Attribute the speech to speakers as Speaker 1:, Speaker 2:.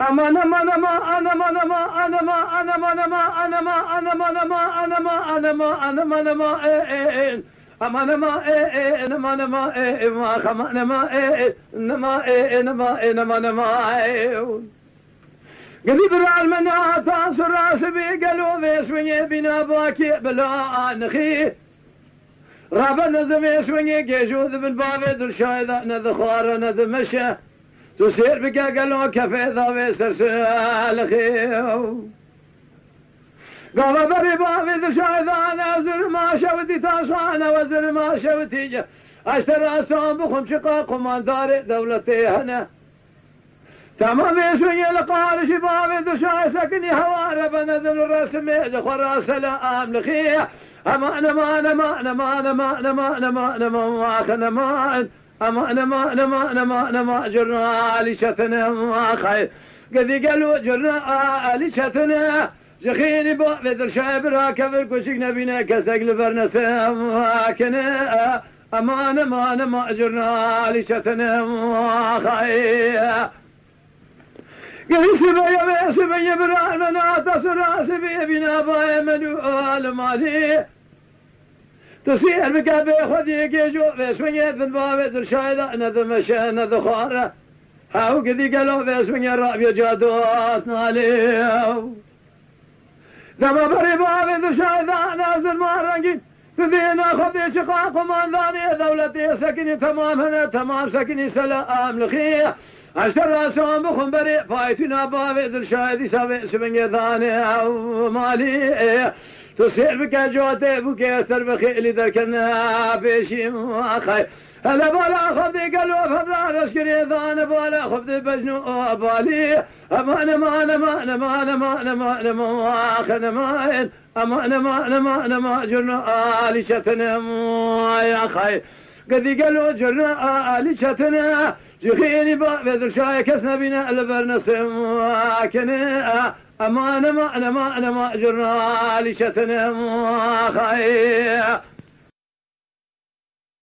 Speaker 1: أمان أمان أمان أمان أمان أمان أمان أمان أمان أمان أمان أمان أمان أمان أمان ما أمان ما ما خمان ما ما قدي برع المناة تنصر راسبي قالوا بيسوي بنا باكي بلا نخي رابا نظم يسوي جيجوذ بالباب الشايدة نذخار نذمشى تسير بك قالوا كفي ذا سرسال خيو قال بري بابي الشايدة نازل ما شوتي تصانا وزر ما شوتي اشترى صوم بخم شقاق وما دار دولتي هنا تمام يسوي لقال شباب دشاي سكني هوار بنذل الرسم خراس لا املخيه امان امان امان امان امان امان امان امان امان امان امان امان امان امان جرنا علي شتنا ما خير قد قالوا جرنا علي شتنا جخيني بدر شايب راكب الكشك نبينا كسقل برنس كنا امان امان امان جرنا علي شتنا ما خير سبي برا مناطة سرا سبي بنا باي منو المالي تسير بكابي خذي كيجو بسوية بالباب الشايدة نذمشة نذخارة هاو كذي قالوا بسوية رابي جادوات ناليو لما بري باب الشايدة نازل مارنجي تذينا خذي شقاق ومان ذاني دولتي سكني تمام هنا تمام سكني سلام لخيه اشترى سوم بخم بريء فايتنا بابي ذل شايدي سابي سبنجي ثاني او مالي تصير بك جوتي بك يسر بخيلي ذكرنا بيشي خير هلا بالا خفدي قلوب فبلا رشكري ثاني بالا خفدي بجنو بالي امان امان امان امان امان امان امان امان امان امان امان امان جرنا آلي شتنا يا خير قدي قالوا جرنا آلي شتنا جخيني بذل شاي كسنا بنا البرنس كنا امان امان امان امان جرنا لشتنا خير